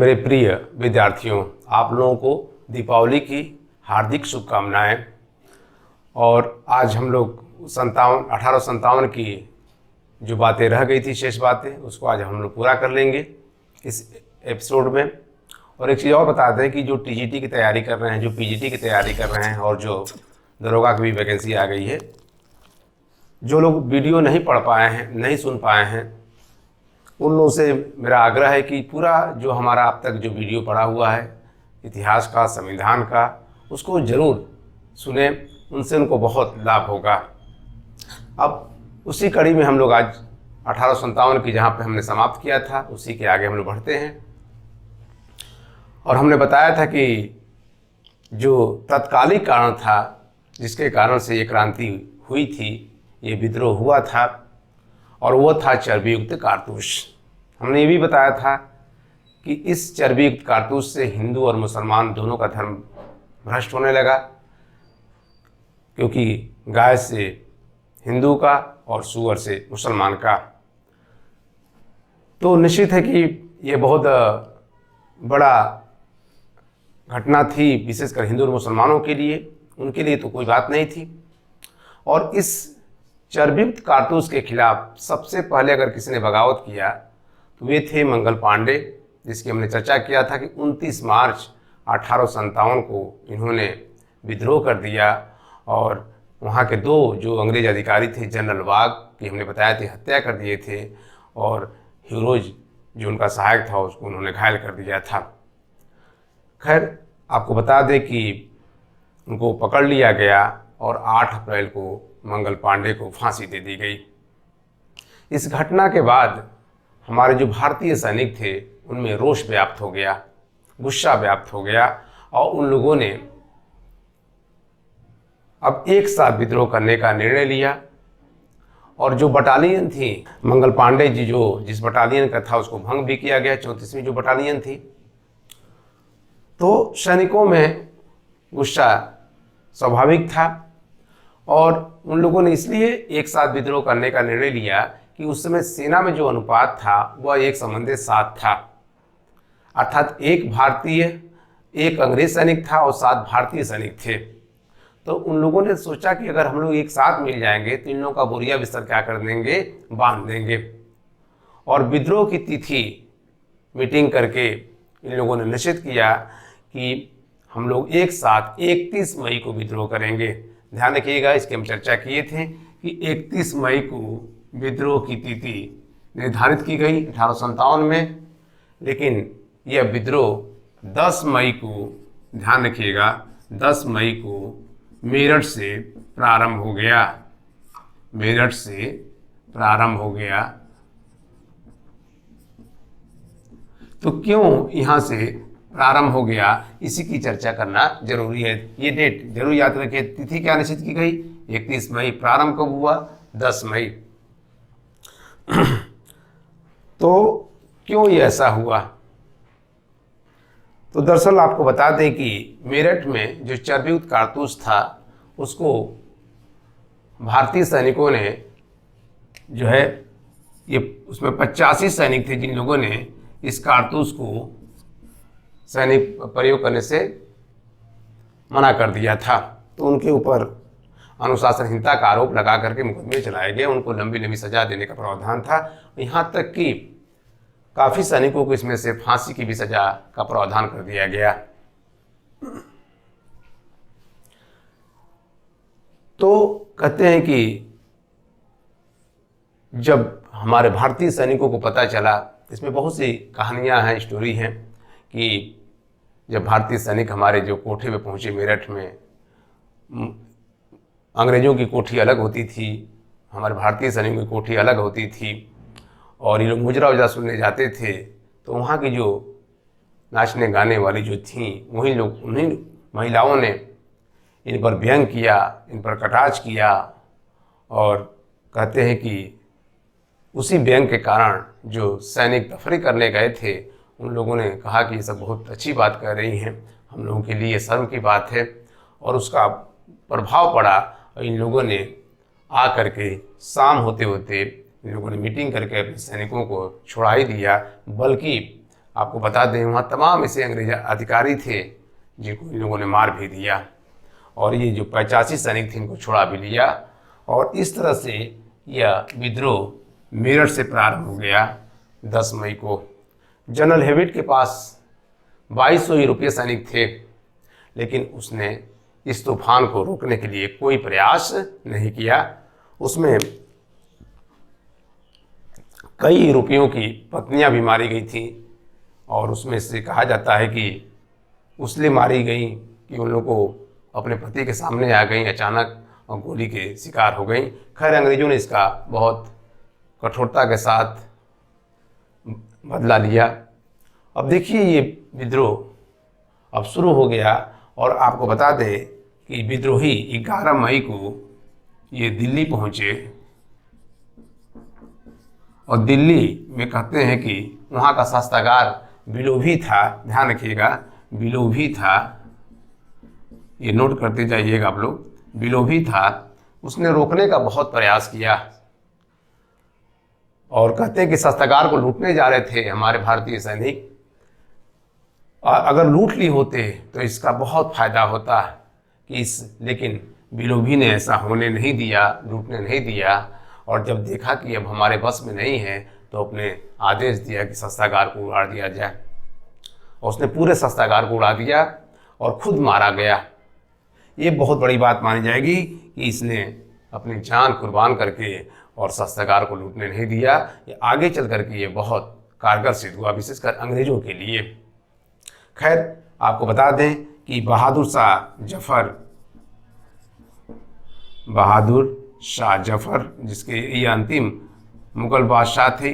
मेरे प्रिय विद्यार्थियों, आप लोगों को दीपावली की हार्दिक शुभकामनाएं। और आज हम लोग 1857 की जो बातें रह गई थी, शेष बातें, उसको आज हम लोग पूरा कर लेंगे इस एपिसोड में। और एक चीज़ और बता दें कि जो टीजीटी की तैयारी कर रहे हैं, जो पीजीटी की तैयारी कर रहे हैं और जो दरोगा की भी वैकेंसी आ गई है, जो लोग वीडियो नहीं पढ़ पाए हैं, नहीं सुन पाए हैं, उन लोगों से मेरा आग्रह है कि पूरा जो हमारा अब तक जो वीडियो पड़ा हुआ है इतिहास का, संविधान का, उसको ज़रूर सुने, उनसे उनको बहुत लाभ होगा। अब उसी कड़ी में हम लोग आज 1857 की जहाँ पे हमने समाप्त किया था, उसी के आगे हम लोग बढ़ते हैं। और हमने बताया था कि जो तत्कालिक कारण था जिसके कारण से ये क्रांति हुई थी, ये विद्रोह हुआ था, और वो था चर्बीयुक्त कारतूस। हमने ये भी बताया था कि इस चर्बीयुक्त कारतूस से हिंदू और मुसलमान दोनों का धर्म भ्रष्ट होने लगा, क्योंकि गाय से हिंदू का और सूअर से मुसलमान का। तो निश्चित है कि ये बहुत बड़ा घटना थी, विशेषकर हिंदू और मुसलमानों के लिए। उनके लिए तो कोई बात नहीं थी। और इस चर्बीयुक्त कारतूस के खिलाफ सबसे पहले अगर किसी ने बगावत किया तो वे थे मंगल पांडे, जिसकी हमने चर्चा किया था कि 29 मार्च 1857 को इन्होंने विद्रोह कर दिया और वहाँ के दो जो अंग्रेज अधिकारी थे, जनरल वाघ की हमने बताया थे, हत्या कर दिए थे, और हीरोज जो उनका सहायक था उसको उन्होंने घायल कर दिया था। खैर, आपको बता दें कि उनको पकड़ लिया गया और 8 अप्रैल को मंगल पांडे को फांसी दे दी गई। इस घटना के बाद हमारे जो भारतीय सैनिक थे उनमें रोष व्याप्त हो गया, गुस्सा व्याप्त हो गया, और उन लोगों ने अब एक साथ विद्रोह करने का निर्णय लिया। और जो बटालियन थी, मंगल पांडे जी जो जिस बटालियन का था उसको भंग भी किया गया, 34वीं जो बटालियन थी। तो सैनिकों में गुस्सा स्वाभाविक था, और उन लोगों ने इसलिए एक साथ विद्रोह करने का निर्णय लिया कि उस समय सेना में जो अनुपात था वह 1:7 था, अर्थात 1 भारतीय, 1 अंग्रेज सैनिक था और 7 भारतीय सैनिक थे। तो उन लोगों ने सोचा कि अगर हम लोग एक साथ मिल जाएंगे तो इन लोगों का बोरिया बिस्तर क्या कर देंगे, बांध देंगे। और विद्रोह की तिथि मीटिंग करके इन लोगों ने निश्चित किया कि हम लोग एक साथ 31 मई को विद्रोह करेंगे। ध्यान रखिएगा, इसकी हम चर्चा किए थे कि 31 मई को विद्रोह की तिथि निर्धारित की गई 1857 में, लेकिन यह विद्रोह 10 मई को, ध्यान रखिएगा, 10 मई को मेरठ से प्रारंभ हो गया। मेरठ से प्रारंभ हो गया। तो क्यों यहाँ से प्रारंभ हो गया, इसी की चर्चा करना जरूरी है। ये डेट जरूर याद रखिए। तिथि क्या निश्चित की गई, 31 मई। प्रारंभ कब हुआ, 10 मई। तो क्यों ये ऐसा हुआ? तो दरअसल आपको बता दें कि मेरठ में जो चर्बीयुक्त कारतूस था उसको भारतीय सैनिकों ने जो है, ये उसमें 85 सैनिक थे जिन लोगों ने इस कारतूस को सैनिक प्रयोग करने से मना कर दिया था। तो उनके ऊपर अनुशासनहीनता का आरोप लगा करके मुकदमे चलाए गए, उनको लंबी लंबी सजा देने का प्रावधान था। यहाँ तक कि काफ़ी सैनिकों को इसमें से फांसी की भी सजा का प्रावधान कर दिया गया। तो कहते हैं कि जब हमारे भारतीय सैनिकों को पता चला, इसमें बहुत सी कहानियां हैं, स्टोरी हैं, कि जब भारतीय सैनिक हमारे जो कोठे पे पहुंचे मेरठ में, अंग्रेज़ों की कोठी अलग होती थी, हमारे भारतीय सैनिकों की कोठी अलग होती थी, और ये लोग मुजरा उजरा सुनने जाते थे। तो वहाँ की जो नाचने गाने वाली जो थीं, वही लोग, उन्हीं महिलाओं ने इन पर व्यंग किया, इन पर कटाक्ष किया, और कहते हैं कि उसी व्यंग के कारण जो सैनिक तफरी करने गए थे उन लोगों ने कहा कि ये सब बहुत अच्छी बात कर रही हैं, हम लोगों के लिए शर्म की बात है। और उसका प्रभाव पड़ा, और इन लोगों ने आ करके शाम होते होते इन लोगों ने मीटिंग करके अपने सैनिकों को छुड़ा ही दिया, बल्कि आपको बता दें वहाँ तमाम ऐसे अंग्रेज अधिकारी थे जिनको इन लोगों ने मार भी दिया, और ये जो 85 सैनिक थे इनको छुड़ा भी लिया। और इस तरह से यह विद्रोह मेरठ से प्रारंभ हो गया 10 मई को। जनरल हेविट के पास 2200 यूरोपीय सैनिक थे, लेकिन उसने इस तूफान को रोकने के लिए कोई प्रयास नहीं किया। उसमें कई यूरोपियों की पत्नियां भी मारी गई थीं, और उसमें से कहा जाता है कि उसलिए मारी गई कि उन लोगों को अपने पति के सामने आ गई अचानक और गोली के शिकार हो गई। खैर अंग्रेजों ने इसका बहुत कठोरता के साथ बदला लिया। अब देखिए ये विद्रोह अब शुरू हो गया, और आपको बता दें कि विद्रोही 11 मई को ये दिल्ली पहुँचे, और दिल्ली में कहते हैं कि वहाँ का शस्त्रागार बिलोभी था। ध्यान रखिएगा, बिलोभी था, ये नोट करते जाइएगा आप लोग, बिलोभी था। उसने रोकने का बहुत प्रयास किया, और कहते हैं कि शस्त्रागार को लूटने जा रहे थे हमारे भारतीय सैनिक। अगर लूट ली होते तो इसका बहुत फायदा होता कि लेकिन बिलोभी ने ऐसा होने नहीं दिया, लूटने नहीं दिया। और जब देखा कि अब हमारे बस में नहीं है तो अपने आदेश दिया कि शस्त्रागार को उड़ा दिया जाए, और उसने पूरे शस्त्रागार को उड़ा दिया और खुद मारा गया। ये बहुत बड़ी बात मानी जाएगी कि इसने अपनी जान कुर्बान करके और शस्त्रागार को लूटने नहीं दिया। ये आगे चल करके ये बहुत कारगर सिद्ध हुआ, विशेषकर अंग्रेजों के लिए। खैर आपको बता दें कि बहादुर शाह जफर जिसके ये अंतिम मुगल बादशाह थे,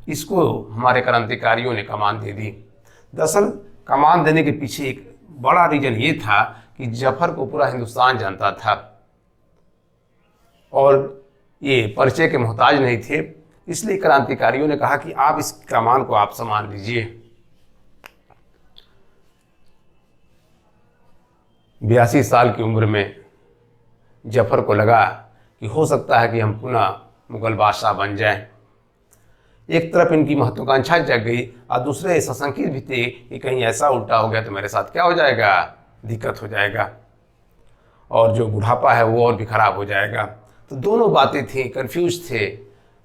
इसको हमारे क्रांतिकारियों ने कमान दे दी। दरअसल कमान देने के पीछे एक बड़ा रीजन ये था कि जफर को पूरा हिंदुस्तान जानता था और ये परिचय के मोहताज नहीं थे, इसलिए क्रांतिकारियों ने कहा कि आप इस कमान को आप संभाल लीजिए। 82 साल की उम्र में जफर को लगा कि हो सकता है कि हम पुनः मुगल बादशाह बन जाएं। एक तरफ इनकी महत्वाकांक्षा जग गई और दूसरे सशंकित भी थे कि कहीं ऐसा उल्टा हो गया तो मेरे साथ क्या हो जाएगा, दिक्कत हो जाएगा, और जो बुढ़ापा है वो और भी खराब हो जाएगा। तो दोनों बातें थी, कंफ्यूज थे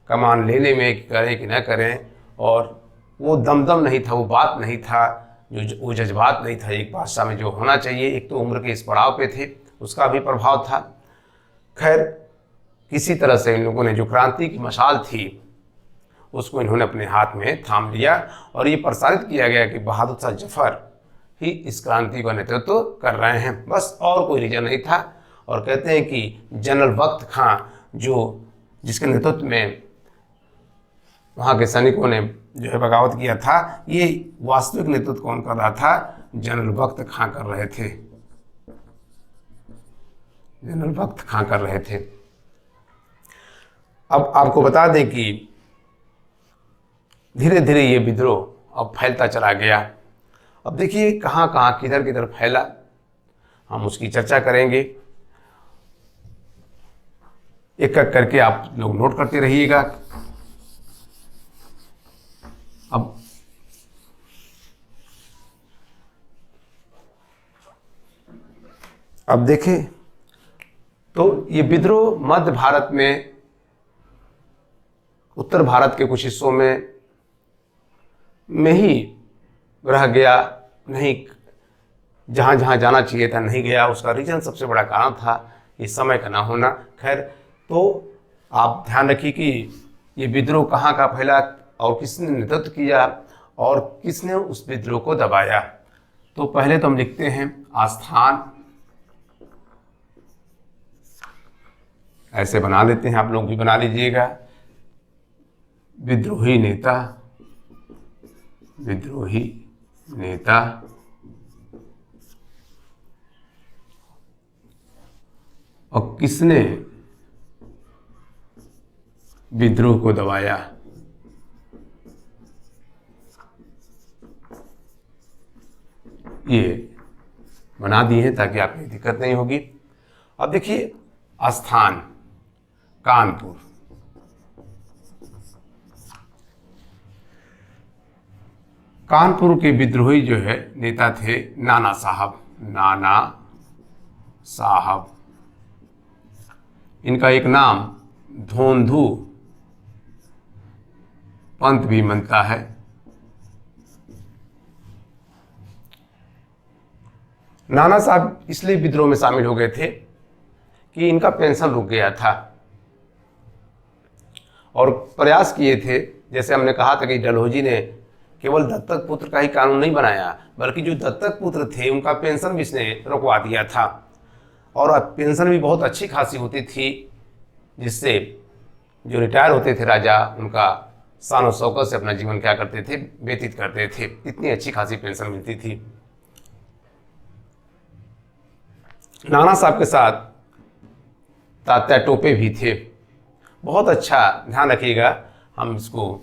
कमान लेने में कि करें कि न करें, और वो दमदम नहीं था, वो बात नहीं था, जो वो जज्बात नहीं था एक बादशाह में जो होना चाहिए। एक तो उम्र के इस पड़ाव पे थे, उसका भी प्रभाव था। खैर किसी तरह से इन लोगों ने जो क्रांति की मशाल थी उसको इन्होंने अपने हाथ में थाम लिया, और ये प्रसारित किया गया कि बहादुर शाह जफर ही इस क्रांति का नेतृत्व कर रहे हैं, बस और कोई रीजन नहीं था। और कहते हैं कि जनरल बख्त खां जिसके नेतृत्व में वहाँ के सैनिकों ने जो है बगावत किया था, ये वास्तविक नेतृत्व कौन कर रहा था, जनरल बख्त खां कर रहे थे, जनरल बख्त खां कर रहे थे। अब आपको बता दें कि धीरे धीरे ये विद्रोह अब फैलता चला गया। अब देखिए कहाँ कहाँ किधर किधर फैला, हम उसकी चर्चा करेंगे। एक एक करके आप लोग नोट करते रहिएगा। अब देखें तो ये विद्रोह मध्य भारत में, उत्तर भारत के कुछ हिस्सों में ही रह गया, नहीं जहाँ जहाँ जाना चाहिए था नहीं गया। उसका रीजन सबसे बड़ा कारण था ये समय का ना होना। खैर तो आप ध्यान रखिए कि ये विद्रोह कहाँ का फैला और किसने नेतृत्व किया और किसने उस विद्रोह को दबाया। तो पहले तो हम लिखते हैं आस्थान, ऐसे बना लेते हैं, आप लोग भी बना लीजिएगा। विद्रोही नेता, विद्रोही नेता, और किसने विद्रोह को दबाया। ये बना दिए हैं ताकि आपको दिक्कत नहीं होगी। अब देखिए स्थान कानपुर, कानपुर के विद्रोही जो है नेता थे नाना साहब। नाना साहब, इनका एक नाम धोंधू पंत भी बनता है। नाना साहब इसलिए विद्रोह में शामिल हो गए थे कि इनका पेंशन रुक गया था और प्रयास किए थे। जैसे हमने कहा था कि डलहौजी ने केवल दत्तक पुत्र का ही कानून नहीं बनाया, बल्कि जो दत्तक पुत्र थे उनका पेंशन भी इसने रुकवा दिया था। और पेंशन भी बहुत अच्छी खासी होती थी, जिससे जो रिटायर होते थे राजा उनका शान और शौकत से अपना जीवन क्या करते थे, व्यतीत करते थे। इतनी अच्छी खासी पेंशन मिलती थी। नाना साहब के साथ तात्या टोपे भी थे। बहुत अच्छा, ध्यान रखिएगा, हम इसको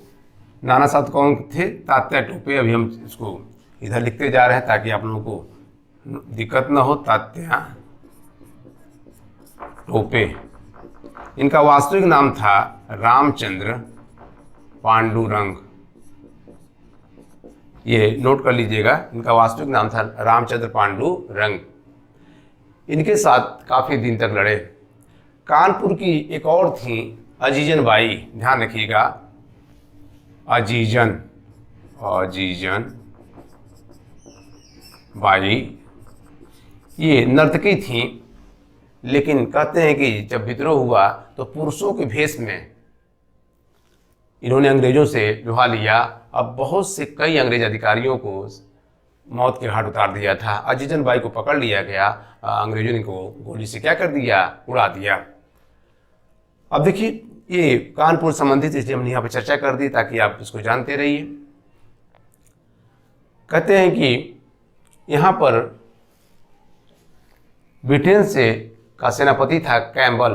नाना साहब कौन थे, तात्या टोपे। अभी हम इसको इधर लिखते जा रहे हैं ताकि आप लोगों को दिक्कत ना हो। तात्या टोपे, इनका वास्तविक नाम था रामचंद्र पांडुरंग। ये नोट कर लीजिएगा, इनका वास्तविक नाम था रामचंद्र पांडुरंग। इनके साथ काफ़ी दिन तक लड़े। कानपुर की एक और थी अजीजन बाई, ध्यान रखिएगा, अजीजन बाई। ये नर्तकी थी, लेकिन कहते हैं कि जब विद्रोह हुआ तो पुरुषों के भेष में इन्होंने अंग्रेजों से लोहा लिया। अब बहुत से कई अंग्रेज अधिकारियों को मौत के घाट उतार दिया था। अजीजन बाई को पकड़ लिया गया, अंग्रेजों ने को गोली से क्या कर दिया, उड़ा दिया। अब देखिए, ये कानपुर संबंधित इसलिए हमने यहाँ पर चर्चा कर दी ताकि आप इसको जानते रहिए। कहते हैं कि यहाँ पर ब्रिटेन से का सेनापति था कैम्बल।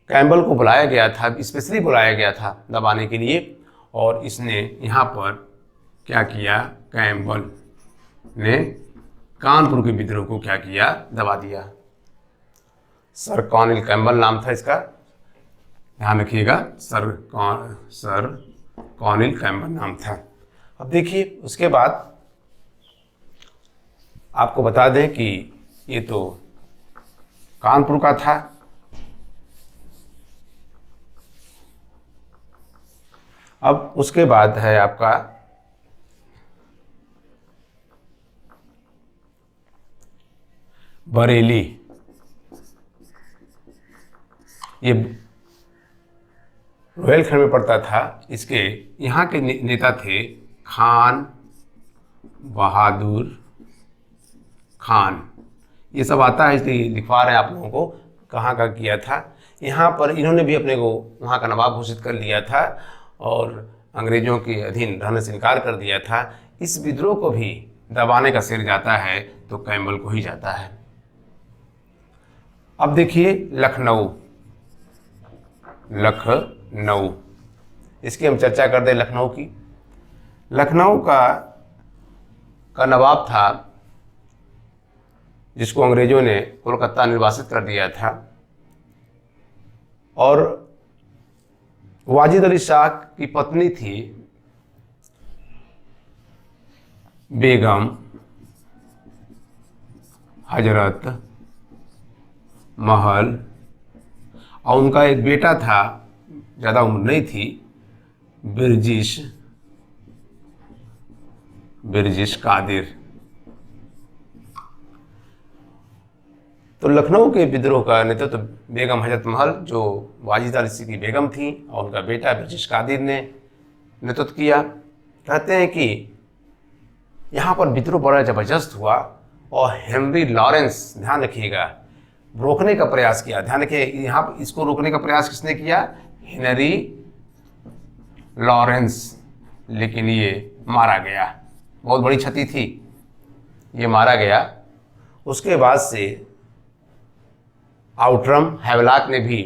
कैम्बल को बुलाया गया था, स्पेशली बुलाया गया था दबाने के लिए, और इसने यहाँ पर क्या किया, कैम्बल ने कानपुर के विद्रोह को क्या किया, दबा दिया। सर कॉर्नेल कैम्बल नाम था इसका, ध्यान रखिएगा, सर कॉर्नेल कैम्बल नाम था। अब देखिए, उसके बाद आपको बता दें कि ये तो कानपुर का था। अब उसके बाद है आपका बरेली। ये रोहिलखंड में पड़ता था। इसके यहाँ के नेता थे खान बहादुर खान। ये सब आता है, इसलिए लिखवा रहे हैं आप लोगों को कहाँ का किया था। यहाँ पर इन्होंने भी अपने को वहाँ का नवाब घोषित कर लिया था और अंग्रेजों के अधीन रहने से इनकार कर दिया था। इस विद्रोह को भी दबाने का श्रेय जाता है तो कैम्बल को ही जाता है। अब देखिए लखनऊ, इसकी हम चर्चा कर दें लखनऊ की। लखनऊ का नवाब था जिसको अंग्रेजों ने कोलकाता निर्वासित कर दिया था, और वाजिद अली शाह की पत्नी थी बेगम हजरत महल, और उनका एक बेटा था, ज़्यादा उम्र नहीं थी, बिरजिश कादिर। तो लखनऊ के विद्रोह का नेतृत्व बेगम हजरत महल, जो वाजिद अली की बेगम थी, और उनका बेटा बिरजिश कादिर ने नेतृत्व किया। कहते हैं कि यहाँ पर विद्रोह बड़ा ज़बरदस्त हुआ और हेनरी लॉरेंस, ध्यान रखिएगा, रोकने का प्रयास किया। ध्यान रखिए, यहाँ इसको रोकने का प्रयास किसने किया, हेनरी लॉरेंस, लेकिन ये मारा गया। बहुत बड़ी क्षति थी, ये मारा गया। उसके बाद से आउटरम हैवलाक ने भी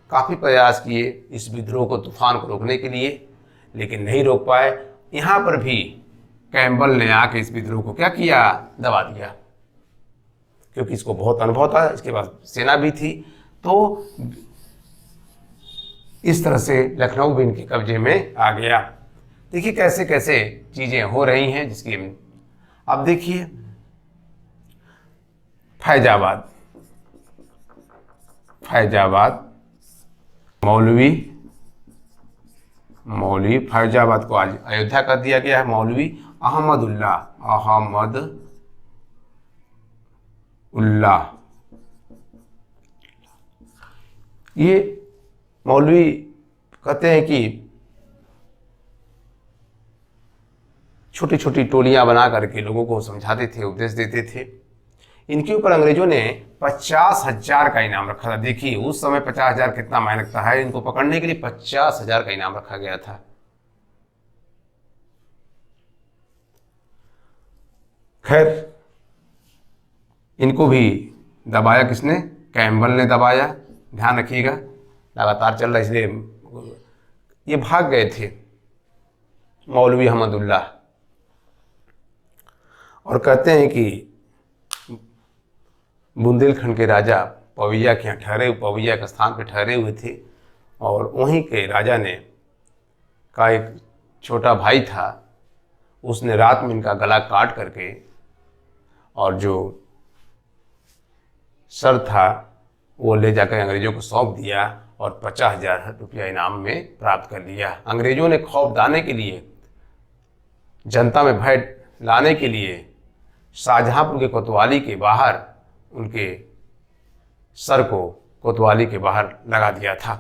काफ़ी प्रयास किए इस विद्रोह को, तूफान को रोकने के लिए, लेकिन नहीं रोक पाए। यहाँ पर भी कैम्बल ने आके इस विद्रोह को क्या किया, दबा दिया, क्योंकि इसको बहुत अनुभव था, इसके पास सेना भी थी। तो इस तरह से लखनऊ भी इनके कब्जे में आ गया। देखिए कैसे कैसे चीज़ें हो रही हैं जिसकी अब देखिए फैजाबाद, फैजाबाद मौलवी फैजाबाद को आज अयोध्या कर दिया गया है। मौलवी अहमदुल्लाह ये मौलवी कहते हैं कि छोटी छोटी टोलियां बना करके लोगों को समझाते थे, उपदेश देते थे। इनके ऊपर अंग्रेजों ने 50,000 का इनाम रखा था। देखिए उस समय 50,000 कितना मायने रखता है, इनको पकड़ने के लिए 50,000 का इनाम रखा गया था। खैर इनको भी दबाया किसने? कैम्पबेल ने दबाया, ध्यान रखिएगा, लगातार चल रहा, इसलिए ये भाग गए थे मौलवी अहमदुल्लाह। और कहते हैं कि बुंदेलखंड के राजा पवैया के यहाँ पवैया के स्थान पर ठहरे हुए थे, और वहीं के राजा ने का एक छोटा भाई था, उसने रात में इनका गला काट करके और जो सर था वो ले जाकर अंग्रेजों को सौंप दिया और 50,000 रुपया इनाम में प्राप्त कर लिया। अंग्रेजों ने खौफ डालने के लिए, जनता में भय लाने के लिए शाहजहांपुर के कोतवाली के बाहर उनके सर को कोतवाली के बाहर लगा दिया था।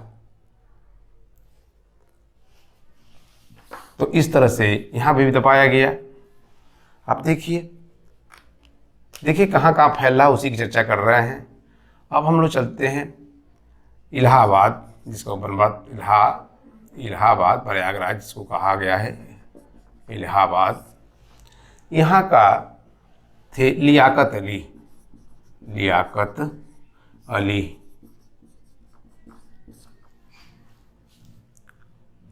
तो इस तरह से यहाँ भी दबाया गया। आप देखिए कहाँ कहाँ फैल रहा, उसी की चर्चा कर रहे हैं। अब हम लोग चलते हैं इलाहाबाद, जिसको बनबाद इलाहाबाद प्रयागराज जिसको कहा गया है इलाहाबाद। यहाँ का थे लियाकत अली।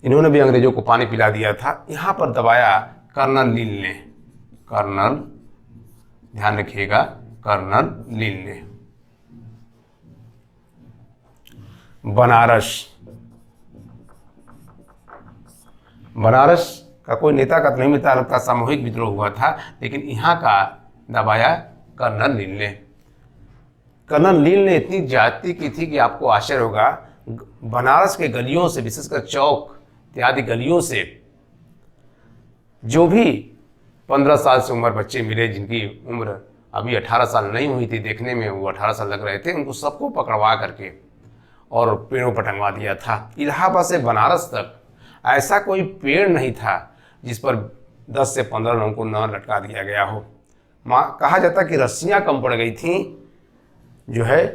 इन्होंने भी अंग्रेजों को पानी पिला दिया था। यहाँ पर दबाया कर्नल लील ने, कर्नल, ध्यान रखिएगा, कर्नल लील ने। बनारस का कोई नेता का नहीं मिलता, लगता सामूहिक विद्रोह हुआ था, लेकिन यहाँ का दबाया कर्नल लील ने। कर्नल लील ने इतनी ज्यादती की थी कि आपको आश्चर्य होगा। बनारस के गलियों से, विशेषकर चौक इत्यादि गलियों से, जो भी 15 साल से उम्र बच्चे मिले जिनकी उम्र अभी 18 साल नहीं हुई थी, देखने में वो 18 साल लग रहे थे, उनको सबको पकड़वा करके और पेड़ों पर टंगवा दिया था। इलाहाबाद से बनारस तक ऐसा कोई पेड़ नहीं था जिस पर 10 से 15 लोगों को न लटका दिया गया हो। कहा जाता कि रस्सियाँ कम पड़ गई थीं, जो है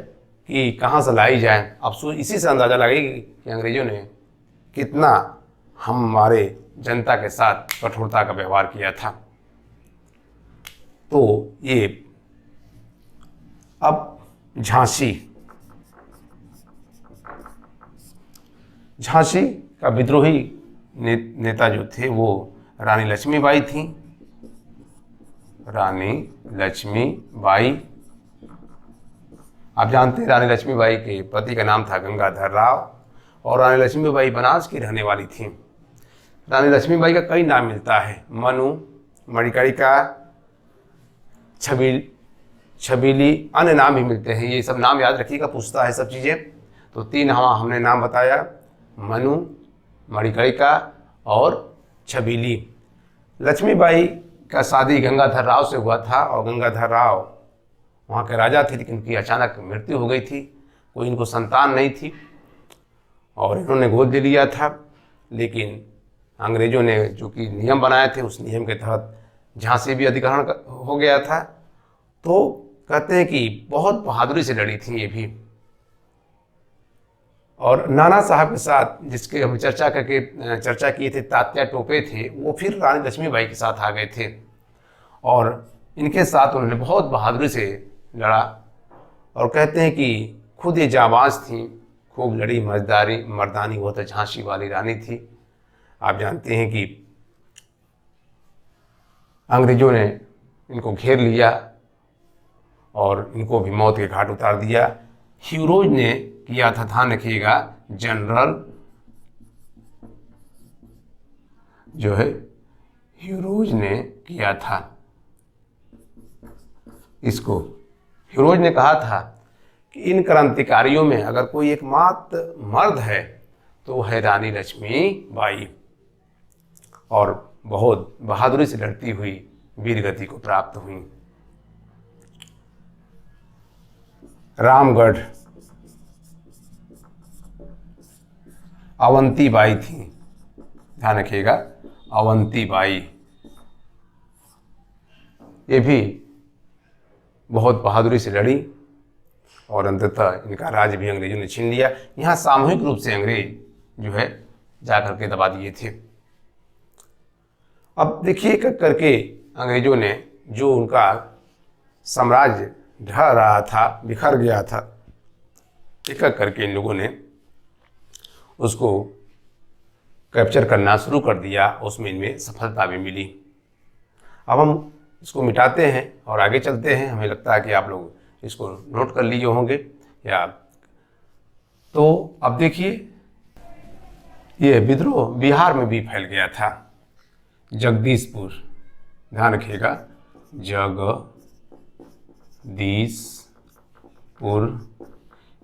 कि कहाँ से लाई जाए। अब इसी से अंदाज़ा लगेगा कि अंग्रेजों ने कितना हमारे जनता के साथ कठोरता का व्यवहार किया था। तो ये अब झांसी का विद्रोही नेता जो थे वो रानी लक्ष्मीबाई थी। रानी लक्ष्मीबाई, आप जानते हैं रानी लक्ष्मीबाई के पति का नाम था गंगाधर राव, और रानी लक्ष्मीबाई बनारस की रहने वाली थी। रानी लक्ष्मीबाई का कई नाम मिलता है, मनु, मणिकर्णिका, छबीली, अन्य नाम भी मिलते हैं। ये सब नाम याद रखिएगा, पूछता है सब चीज़ें। तो 3 हमने नाम बताया, मनु, मणिकर्णिका और छबीली। लक्ष्मीबाई का शादी गंगाधर राव से हुआ था, और गंगाधर राव वहाँ के राजा थे, लेकिन उनकी अचानक मृत्यु हो गई थी, कोई इनको संतान नहीं थी और इन्होंने गोद ले लिया था। लेकिन अंग्रेजों ने जो कि नियम बनाए थे, उस नियम के तहत झांसी भी अधिग्रहण हो गया था। तो कहते हैं कि बहुत बहादुरी से लड़ी थी ये भी। और नाना साहब के साथ, जिसके हम चर्चा किए थे, तात्या टोपे थे, वो फिर रानी लक्ष्मीबाई के साथ आ गए थे और इनके साथ उन्होंने बहुत बहादुरी से लड़ा। और कहते हैं कि खुद ये जाबाज थी, खूब लड़ी, मर्दानी, वो तो झांसी वाली रानी थी। आप जानते हैं कि अंग्रेजों ने इनको घेर लिया और इनको भी मौत के घाट उतार दिया। ह्यूरोज ने किया था, ध्यान रखिएगा, जनरल जो है ह्यूरोज ने किया था। इसको ह्यूरोज ने कहा था कि इन क्रांतिकारियों में अगर कोई एकमात्र मर्द है तो वो है रानी लक्ष्मीबाई, और बहुत बहादुरी से लड़ती हुई वीरगति को प्राप्त हुई। रामगढ़ अवंतीबाई थी, ध्यान रखिएगा, अवंतीबाई। ये भी बहुत बहादुरी से लड़ी और अंततः इनका राज्य भी अंग्रेजों ने छीन लिया। यहाँ सामूहिक रूप से अंग्रेज जो है जाकर के दबा दिए थे। अब देखिए एक करके अंग्रेजों ने जो उनका साम्राज्य ढह रहा था, बिखर गया था, एक करके इन लोगों ने उसको कैप्चर करना शुरू कर दिया। उसमें इनमें सफलता भी मिली। अब हम इसको मिटाते हैं और आगे चलते हैं। हमें लगता है कि आप लोग इसको नोट कर लिए होंगे या तो। अब देखिए ये विद्रोह बिहार में भी फैल गया था। जगदीशपुर, ध्यान रखिएगा, जगदीशपुर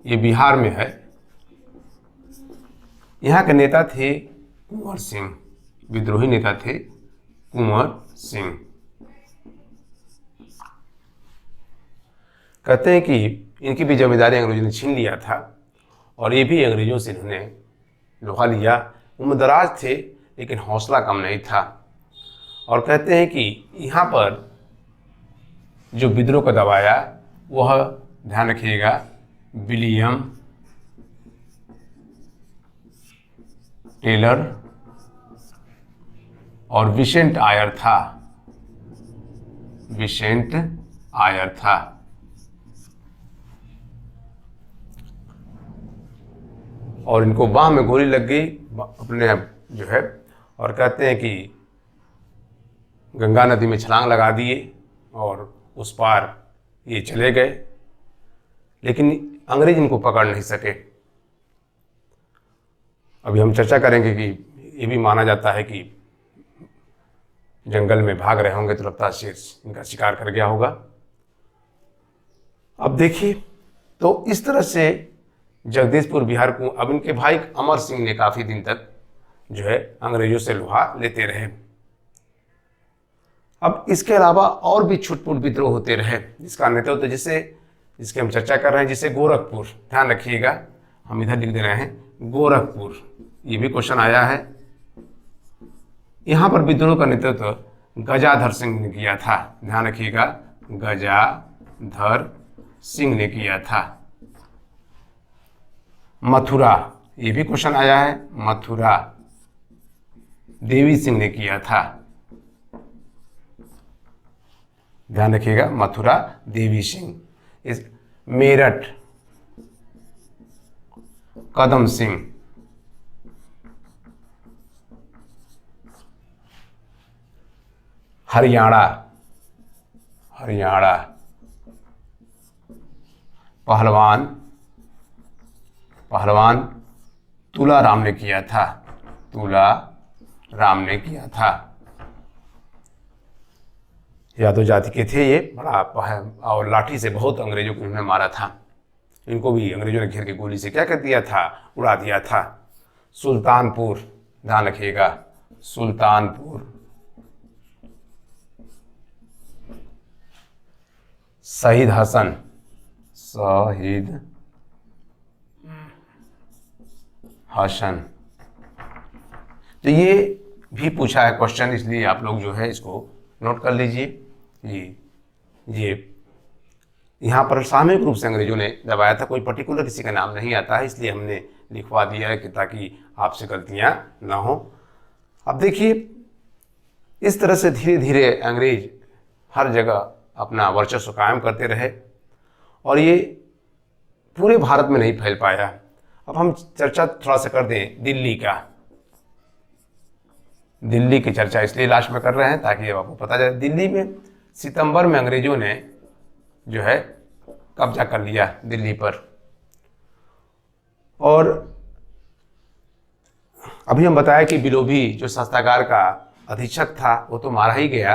ये बिहार में है। यहाँ के नेता थे कुंवर सिंह, विद्रोही नेता थे कुंवर सिंह। कहते हैं कि इनकी भी जमींदारी अंग्रेजों ने छीन लिया था और ये भी अंग्रेजों से इन्होंने लोहा लिया। उम्रदराज थे लेकिन हौसला कम नहीं था। और कहते हैं कि यहाँ पर जो विद्रोह को दबाया वह, ध्यान रखिएगा, विलियम टेलर और विसेंट आयर था। विसेंट आयर था। और इनको बाह में गोली लग गई अपने जो है, और कहते हैं कि गंगा नदी में छलांग लगा दिए और उस पार ये चले गए, लेकिन अंग्रेज इनको पकड़ नहीं सके। अभी हम चर्चा करेंगे कि ये भी माना जाता है कि जंगल में भाग रहे होंगे तो लगता है शेर इनका शिकार कर गया होगा। अब देखिए तो इस तरह से जगदीशपुर बिहार को अब इनके भाई अमर सिंह ने काफ़ी दिन तक जो है अंग्रेजों से लोहा लेते रहे। अब इसके अलावा और भी छुटपुट विद्रोह होते रहे जिसका नेतृत्व जिसकी हम चर्चा कर रहे हैं, जैसे गोरखपुर, ध्यान रखिएगा, हम इधर लिख दे रहे हैं गोरखपुर। ये भी क्वेश्चन आया है। यहाँ पर विद्रोह का नेतृत्व गजाधर सिंह ने किया था, ध्यान रखिएगा, गजाधर सिंह ने किया था। मथुरा, ये भी क्वेश्चन आया है, मथुरा देवी सिंह ने किया था, ध्यान रखिएगा, मथुरा देवी सिंह। इस मेरठ कदम सिंह, हरियाणा पहलवान तुलाराम ने किया था, तुलाराम ने किया था। यादव जाति के थे ये, बड़ा और लाठी से बहुत अंग्रेजों को उन्होंने मारा था। इनको भी अंग्रेजों ने घेर के गोली से क्या कर दिया था, उड़ा दिया था। सुल्तानपुर, ध्यान रखिएगा, सुल्तानपुर शहीद हसन। तो ये भी पूछा है क्वेश्चन, इसलिए आप लोग जो है इसको नोट कर लीजिए। ये यहाँ पर सामूहिक रूप से अंग्रेजों ने दबाया था, कोई पर्टिकुलर किसी का नाम नहीं आता है, इसलिए हमने लिखवा दिया है कि ताकि आपसे गलतियाँ ना हो। अब देखिए इस तरह से धीरे धीरे अंग्रेज हर जगह अपना वर्चस्व कायम करते रहे और ये पूरे भारत में नहीं फैल पाया। अब हम चर्चा थोड़ा सा कर दें दिल्ली का। दिल्ली की चर्चा इसलिए लास्ट में कर रहे हैं ताकि आपको पता जाए। दिल्ली में सितंबर में अंग्रेजों ने जो है कब्जा कर लिया दिल्ली पर, और अभी हम बताया कि बिलोभी जो शस्त्रागार का अधीक्षक था वो तो मारा ही गया।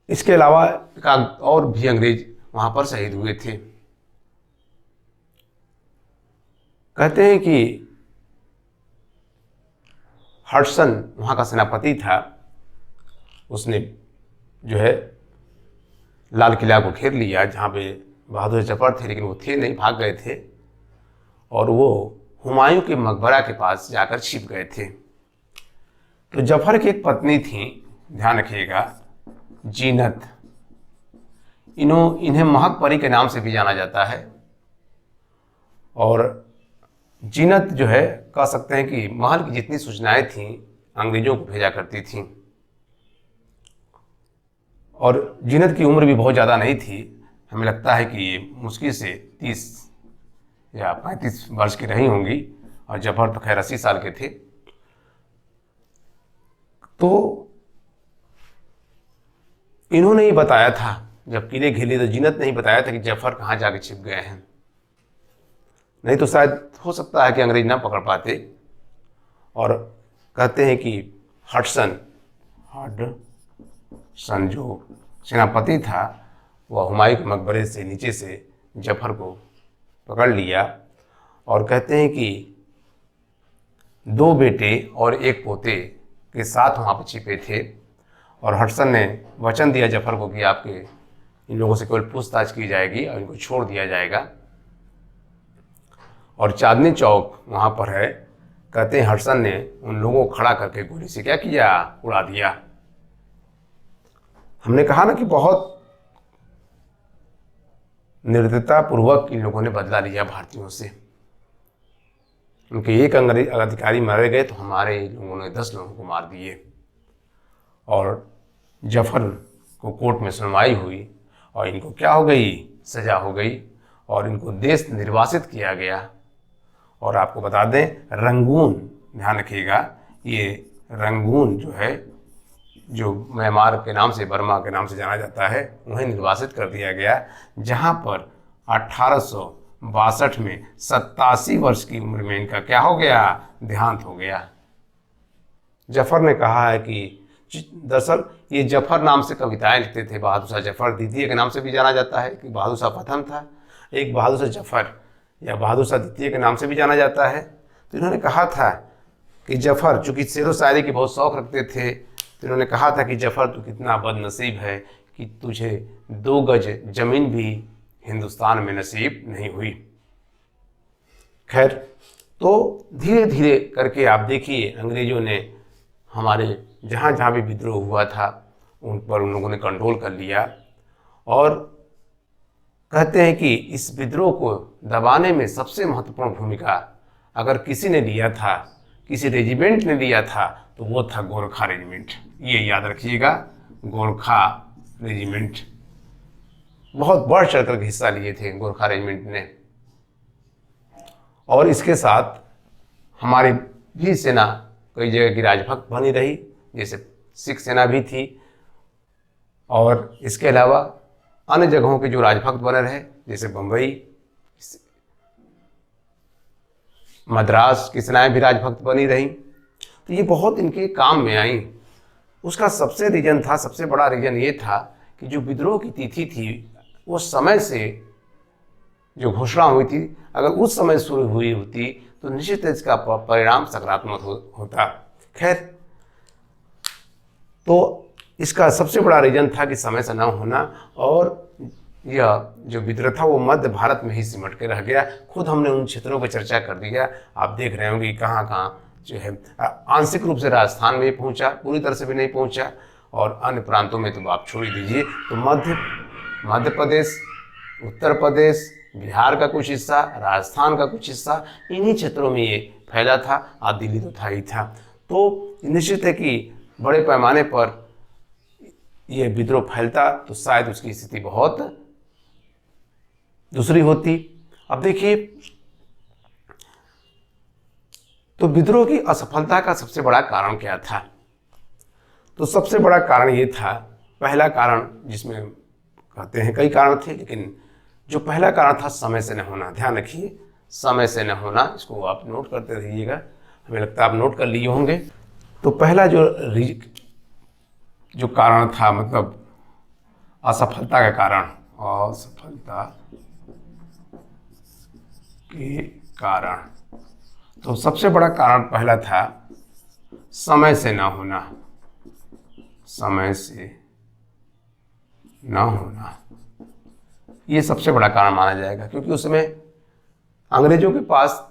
इसके अलावा एक और भी अंग्रेज वहां पर शहीद हुए थे। कहते हैं कि हडसन वहां का सेनापति था, उसने जो है लाल किला को घेर लिया जहाँ पे बहादुर जफर थे, लेकिन वो थे नहीं, भाग गए थे और वो हुमायूं के मकबरा के पास जाकर छिप गए थे। तो जफर की एक पत्नी थी, ध्यान रखिएगा, जीनत। इन्हें महक परी के नाम से भी जाना जाता है। और जीनत जो है कह सकते हैं कि महल की जितनी सूचनाएं थीं अंग्रेजों को भेजा करती थीं। और जीनत की उम्र भी बहुत ज़्यादा नहीं थी, हमें लगता है कि ये मुश्किल से 30 या 35 वर्ष की रही होंगी, और जफर तो खैर 80 साल के थे। तो इन्होंने ही बताया था, जब किले घेर लिए तो जीनत ने ही बताया था कि जफर कहाँ जाके छिप गए हैं, नहीं तो शायद हो सकता है कि अंग्रेज ना पकड़ पाते। और कहते हैं कि हडसन जो सेनापति था वह हुमायूं के मकबरे से नीचे से जफर को पकड़ लिया, और कहते हैं कि 2 बेटे और 1 पोते के साथ वहाँ पर छिपे थे। और हडसन ने वचन दिया जफर को कि आपके इन लोगों से केवल पूछताछ की जाएगी और इनको छोड़ दिया जाएगा। और चांदनी चौक वहाँ पर है, कहते हैं हडसन ने उन लोगों को खड़ा करके गोली से क्या किया, उड़ा दिया। हमने कहा ना कि बहुत निर्दयता पूर्वक इन लोगों ने बदला लिया भारतीयों से। उनके एक अंग्रेज अधिकारी मारे गए तो हमारे लोगों ने 10 लोगों को मार दिए। और जफर को कोर्ट में सुनवाई हुई और इनको क्या हो गई, सजा हो गई, और इनको देश निर्वासित किया गया। और आपको बता दें, रंगून, ध्यान रखिएगा, ये रंगून जो है, जो म्यांमार के नाम से, बर्मा के नाम से जाना जाता है, उन्हें निर्वासित कर दिया गया, जहाँ पर 1862 में 87 वर्ष की उम्र में इनका क्या हो गया, देहांत हो गया। जफर ने कहा है कि दरअसल ये जफर नाम से कविताएं लिखते थे। बहादुर शाह जफर द्वितीय के नाम से भी जाना जाता है, कि बहादुर शाह प्रथम था, एक बहादुर शाह जफर या बहादुर शाह द्वितीय के नाम से भी जाना जाता है। तो इन्होंने कहा था कि जफर, चूँकि शेरो शायरी की बहुत शौक़ रखते थे, तो इन्होंने कहा था कि जफर तू कितना बदनसीब है कि तुझे 2 गज जमीन भी हिंदुस्तान में नसीब नहीं हुई। खैर, तो धीरे धीरे करके आप देखिए अंग्रेजों ने हमारे जहाँ जहाँ भी विद्रोह हुआ था उन पर उन लोगों ने कंट्रोल कर लिया। और कहते हैं कि इस विद्रोह को दबाने में सबसे महत्वपूर्ण भूमिका अगर किसी ने लिया था, किसी रेजिमेंट ने लिया था, तो वो था गोरखा रेजिमेंट। ये याद रखिएगा, गोरखा रेजिमेंट बहुत बढ़ चढ़ कर हिस्सा लिए थे गोरखा रेजिमेंट ने। और इसके साथ हमारी भी सेना कई जगह की राजभक्त बनी रही, जैसे सिख सेना भी थी, और इसके अलावा अन्य जगहों के जो राजभक्त बने रहे, जैसे बम्बई, मद्रास की सेनाएं भी राजभक्त बनी रही। तो ये बहुत इनके काम में आई। उसका सबसे रीजन था, सबसे बड़ा रीजन ये था कि जो विद्रोह की तिथि थी वो समय से जो घोषणा हुई थी, अगर उस समय शुरू हुई होती तो निश्चित इसका परिणाम सकारात्मक होता। खैर, तो इसका सबसे बड़ा रीजन था कि समय से न होना, और यह जो विद्रोह था वो मध्य भारत में ही सिमट के रह गया। खुद हमने उन क्षेत्रों पर चर्चा कर दिया, आप देख रहे होंगे कहाँ कहाँ जो है आंशिक रूप से राजस्थान में पहुँचा, पूरी तरह से भी नहीं पहुँचा, और अन्य प्रांतों में तो आप छोड़ दीजिए। तो मध्य प्रदेश, उत्तर प्रदेश, बिहार का कुछ हिस्सा, राजस्थान का कुछ हिस्सा, इन्हीं क्षेत्रों में ये फैला था। और दिल्ली तो था ही था। तो निश्चित है कि बड़े पैमाने पर ये विद्रोह फैलता तो शायद उसकी स्थिति बहुत दूसरी होती। अब देखिए, तो विद्रोह की असफलता का सबसे बड़ा कारण क्या था? तो सबसे बड़ा कारण ये था, पहला कारण, जिसमें कहते हैं कई कारण थे, लेकिन जो पहला कारण था समय से न होना। ध्यान रखिए, समय से न होना। इसको आप नोट करते रहिएगा, हमें लगता है आप नोट कर लिए होंगे। तो पहला जो कारण था, मतलब असफलता का कारण, असफलता के कारण, तो सबसे बड़ा कारण पहला था समय से ना होना, समय से ना होना। ये सबसे बड़ा कारण माना जाएगा, क्योंकि उस समय अंग्रेजों के पास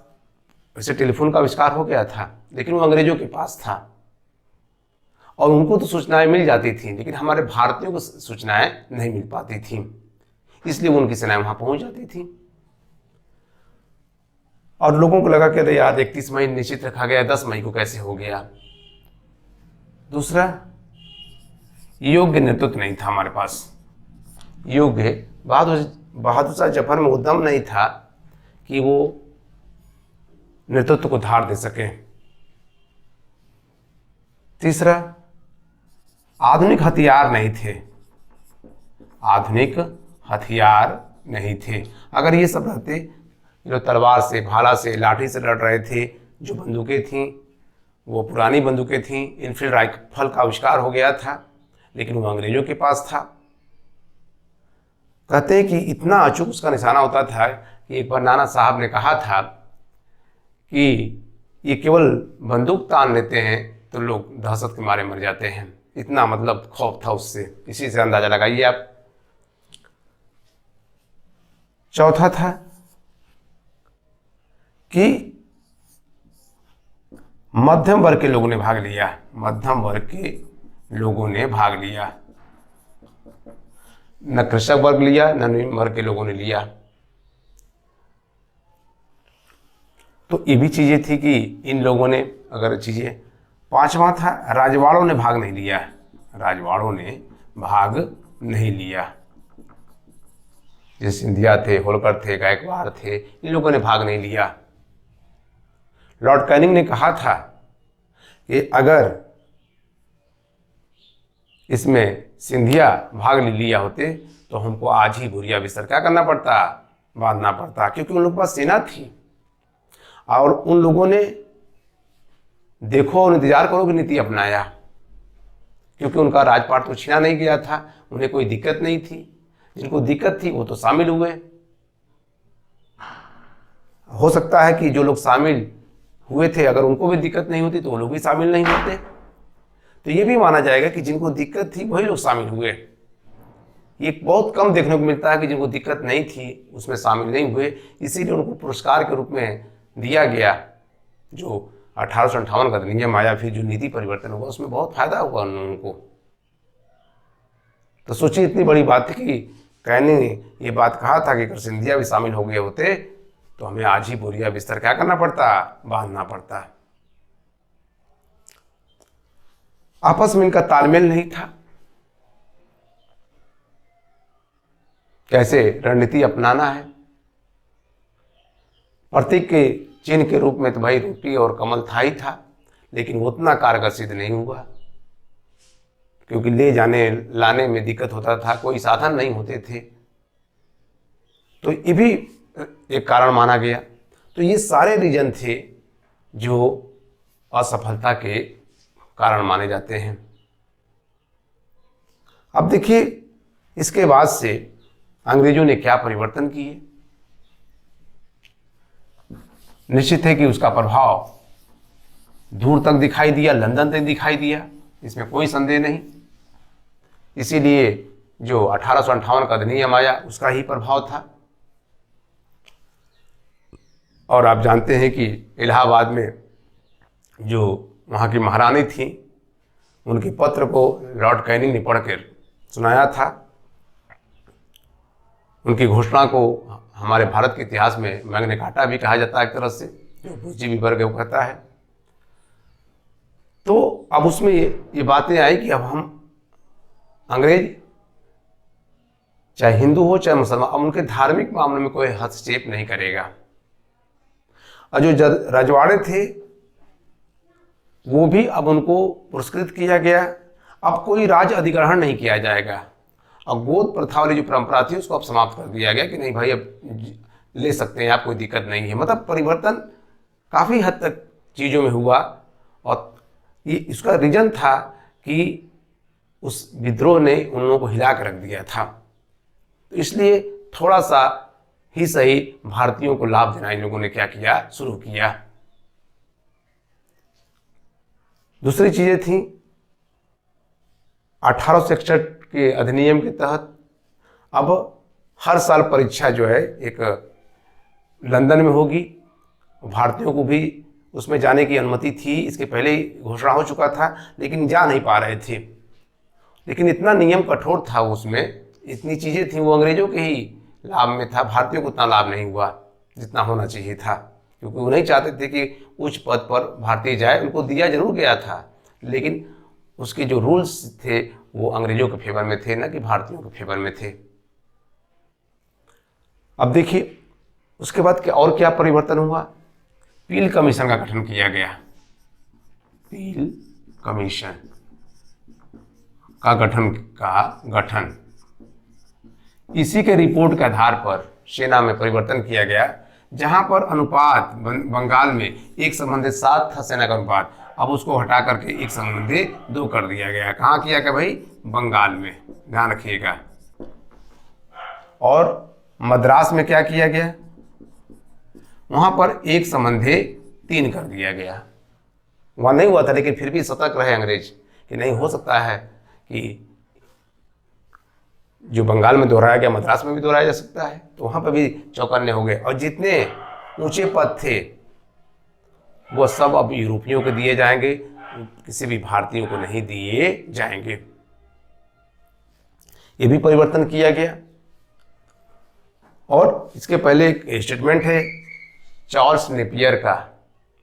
वैसे टेलीफोन का आविष्कार हो गया था, लेकिन वो अंग्रेजों के पास था और उनको तो सूचनाएं मिल जाती थी, लेकिन हमारे भारतीयों को सूचनाएं नहीं मिल पाती थी, इसलिए उनकी सेनाएं वहां पहुंच जाती थी। और लोगों को लगा कि अरे यार 31 मई निश्चित रखा गया, 10 मई को कैसे हो गया। दूसरा, योग्य नेतृत्व नहीं था हमारे पास, योग्य बहादुर शाह जफर में उद्यम नहीं था कि वो नेतृत्व को धार दे सके। तीसरा, आधुनिक हथियार नहीं थे, आधुनिक हथियार नहीं थे। अगर ये सब रहते, जो तलवार से, भाला से, लाठी से लड़ रहे थे, जो बंदूकें थीं वो पुरानी बंदूकें थीं, इनफील्ड राइफल का आविष्कार हो गया था, लेकिन वो अंग्रेजों के पास था। कहते हैं कि इतना अचूक उसका निशाना होता था कि एक बार नाना साहब ने कहा था कि ये केवल बंदूक तान लेते हैं तो लोग दहशत के मारे मर जाते हैं। इतना मतलब खौफ था उससे, इसी से अंदाजा लगाइए आप। चौथा था कि मध्यम वर्ग के लोगों ने भाग लिया, मध्यम वर्ग के लोगों ने भाग लिया, न कृषक वर्ग लिया, न निम्न वर्ग के लोगों ने लिया। तो ये भी चीजें थी कि इन लोगों ने अगर चीजें। पांचवा था, राजवाड़ों ने भाग नहीं लिया, राजवाड़ों ने भाग नहीं लिया। जैसे सिंधिया थे, होलकर थे, गायकवाड़ थे, इन लोगों ने भाग नहीं लिया। लॉर्ड कैनिंग ने कहा था कि अगर इसमें सिंधिया भाग लिया होते तो हमको आज ही बोरिया बिस्तर क्या करना पड़ता, बांधना पड़ता, क्योंकि उन लोगों के पास सेना थी और उन लोगों ने देखो और इंतजार करो की नीति अपनाया, क्योंकि उनका राजपाट तो छीना नहीं गया था, उन्हें कोई दिक्कत नहीं थी। जिनको दिक्कत थी वो तो शामिल हुए। हो सकता है कि जो लोग शामिल हुए थे अगर उनको भी दिक्कत नहीं होती तो वो लोग भी शामिल नहीं होते। तो ये भी माना जाएगा कि जिनको दिक्कत थी वही लोग शामिल हुए। ये बहुत कम देखने को मिलता है कि जिनको दिक्कत नहीं थी उसमें शामिल नहीं हुए, इसीलिए उनको पुरस्कार के रूप में दिया गया। जो 1858 का अधिनियम आया, फिर जो नीति परिवर्तन हुआ, उसमें बहुत फायदा हुआ उनको। तो सोचिए, इतनी बड़ी बात थी कि कैनिंग ने ये बात कहा था कि अगर सिंधिया भी शामिल हो गए होते तो हमें आज ही बोरिया बिस्तर क्या करना पड़ता, बांधना पड़ता। आपस में इनका तालमेल नहीं था, कैसे रणनीति अपनाना है। प्रतीक के चिन्ह के रूप में तो भाई रोटी और कमल था ही था, लेकिन वो उतना कारगर सिद्ध नहीं हुआ, क्योंकि ले जाने लाने में दिक्कत होता था, कोई साधन नहीं होते थे। तो ये भी एक कारण माना गया। तो ये सारे रीजन थे जो असफलता के कारण माने जाते हैं। अब देखिए, इसके बाद से अंग्रेजों ने क्या परिवर्तन किए। निश्चित है कि उसका प्रभाव दूर तक दिखाई दिया, लंदन तक दिखाई दिया, इसमें कोई संदेह नहीं। इसीलिए जो 1858 का अधिनियम आया उसका ही प्रभाव था। और आप जानते हैं कि इलाहाबाद में जो वहाँ की महारानी थी, उनके पत्र को लॉर्ड कैनिंग ने पढ़कर सुनाया था। उनकी घोषणा को हमारे भारत के इतिहास में मैग्ना कार्टा भी कहा जाता है एक तरह से, जो बुची बीबर वो कहता है। तो अब उसमें ये बातें आई कि अब हम अंग्रेज चाहे हिंदू हो चाहे मुसलमान, अब उनके धार्मिक मामले में कोई हस्तक्षेप नहीं करेगा। और जो रजवाड़े थे वो भी अब उनको पुरस्कृत किया गया। अब कोई राज अधिग्रहण नहीं किया जाएगा। और गोद प्रथा वाली जो परंपरा थी उसको अब समाप्त कर दिया गया कि नहीं भाई, अब ले सकते हैं आप, कोई दिक्कत नहीं है। मतलब परिवर्तन काफ़ी हद तक चीज़ों में हुआ और ये इसका रीज़न था कि उस विद्रोह ने उन लोगों को हिला कर रख दिया था। तो इसलिए थोड़ा सा ही सही भारतीयों को लाभ देना इन लोगों ने क्या किया, शुरू किया। दूसरी चीज़ें थी 1861 के अधिनियम के तहत अब हर साल परीक्षा जो है एक लंदन में होगी। भारतीयों को भी उसमें जाने की अनुमति थी, इसके पहले ही घोषणा हो चुका था, लेकिन जा नहीं पा रहे थे। लेकिन इतना नियम कठोर था उसमें, इतनी चीज़ें थी, वो अंग्रेजों के ही लाभ में था, भारतीयों को उतना लाभ नहीं हुआ जितना होना चाहिए था, क्योंकि वो नहीं चाहते थे कि उच्च पद पर भारतीय जाए। उनको दिया जरूर गया था, लेकिन उसके जो रूल्स थे वो अंग्रेजों के फेवर में थे, ना कि भारतीयों के फेवर में थे। अब देखिए उसके बाद क्या परिवर्तन हुआ। पील कमीशन का गठन किया गया। पील कमीशन का गठन इसी के रिपोर्ट के आधार पर सेना में परिवर्तन किया गया, जहां पर अनुपात बंगाल में 1:7 था सेना का अनुपात, अब उसको हटा करके 1:2 कर दिया गया। कहाँ किया गया भाई? बंगाल में, ध्यान रखिएगा। और मद्रास में क्या किया गया? वहां पर 1:3 कर दिया गया। वहां नहीं हुआ था, लेकिन फिर भी सतर्क रहे अंग्रेज कि नहीं हो सकता है कि जो बंगाल में दोहराया गया मद्रास में भी दोहराया जा सकता है, तो वहां पर भी चौकन्ने हो गए। और जितने ऊंचे पद थे वो सब अब यूरोपियों को दिए जाएंगे, किसी भी भारतीयों को नहीं दिए जाएंगे। ये भी परिवर्तन किया गया। और इसके पहले एक स्टेटमेंट है चार्ल्स नेपियर का।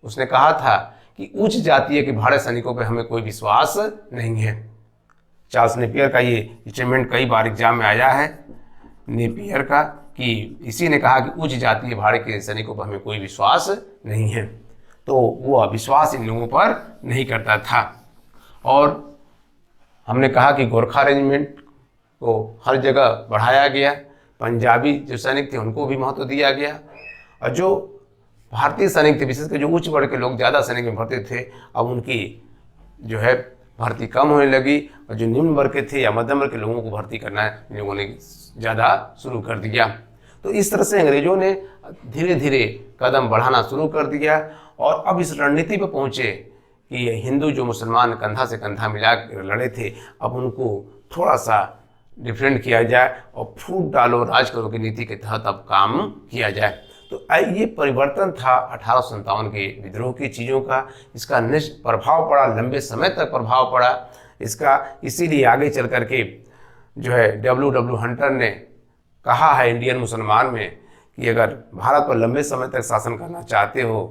उसने कहा था कि उच्च जातीय के भाड़े सैनिकों पर हमें कोई विश्वास नहीं है। चार्ल्स नेपियर का ये स्टेटमेंट कई बार एग्जाम में आया है, नेपियर का, कि इसी ने कहा कि उच्च जातीय भाड़े के सैनिकों पर हमें कोई विश्वास नहीं है। तो वो अविश्वास इन लोगों पर नहीं करता था। और हमने कहा कि गोरखा रेजिमेंट को हर जगह बढ़ाया गया, पंजाबी जो सैनिक थे उनको भी महत्व दिया गया, और जो भारतीय सैनिक थे, विशेषकर जो उच्च वर्ग के लोग ज़्यादा सैनिक में भर्ती थे, अब उनकी जो है भर्ती कम होने लगी, और जो निम्न वर्ग के थे या मध्यम वर्ग के लोगों को भर्ती करना इन लोगों ने ज़्यादा शुरू कर दिया। तो इस तरह से अंग्रेजों ने धीरे धीरे कदम बढ़ाना शुरू कर दिया, और अब इस रणनीति पर पहुँचे कि हिंदू जो मुसलमान कंधा से कंधा मिला लड़े थे, अब उनको थोड़ा सा डिफरेंट किया जाए और फूट डालो राज करो की नीति के तहत अब काम किया जाए। तो ये परिवर्तन था 1857 के विद्रोह की चीज़ों का। इसका निश्चित प्रभाव पड़ा, लंबे समय तक प्रभाव पड़ा इसका। इसीलिए आगे चल करके जो है W हंटर ने कहा है इंडियन मुसलमान में कि अगर भारत पर लंबे समय तक शासन करना चाहते हो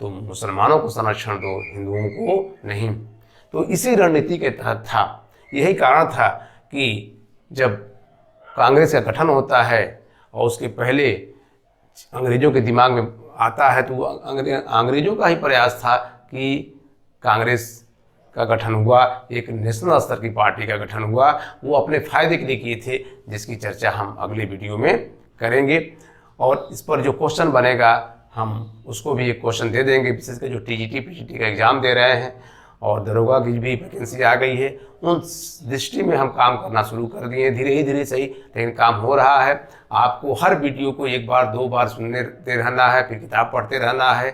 तो मुसलमानों को संरक्षण दो, हिंदुओं को नहीं। तो इसी रणनीति के तहत था। यही कारण था कि जब कांग्रेस का गठन होता है और उसके पहले अंग्रेजों के दिमाग में आता है, तो अंग्रेजों का ही प्रयास था कि कांग्रेस का गठन हुआ, एक नेशनल स्तर की पार्टी का गठन हुआ। वो अपने फायदे के लिए किए थे, जिसकी चर्चा हम अगले वीडियो में करेंगे। और इस पर जो क्वेश्चन बनेगा हम उसको भी एक क्वेश्चन दे देंगे, विशेषकर जो TGT PGT का एग्ज़ाम दे रहे हैं और दरोगा की भी वैकेंसी आ गई है, उन दृष्टि में हम काम करना शुरू कर दिए। धीरे सही, लेकिन काम हो रहा है। आपको हर वीडियो को एक बार 2 बार सुनते रहना है, फिर किताब पढ़ते रहना है।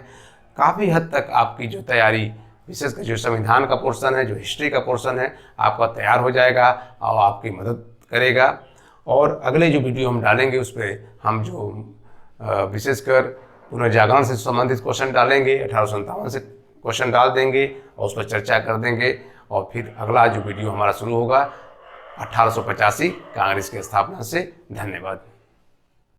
काफ़ी हद तक आपकी जो तैयारी, विशेषकर जो संविधान का पोर्शन है, जो हिस्ट्री का पोर्शन है, आपका तैयार हो जाएगा और आपकी मदद करेगा। और अगले जो वीडियो हम डालेंगे उस पर हम जो विशेषकर पुनर्जागरण से संबंधित क्वेश्चन डालेंगे, 1857 से क्वेश्चन डाल देंगे और उस पर चर्चा कर देंगे। और फिर अगला जो वीडियो हमारा शुरू होगा 1885 कांग्रेस की स्थापना से। धन्यवाद।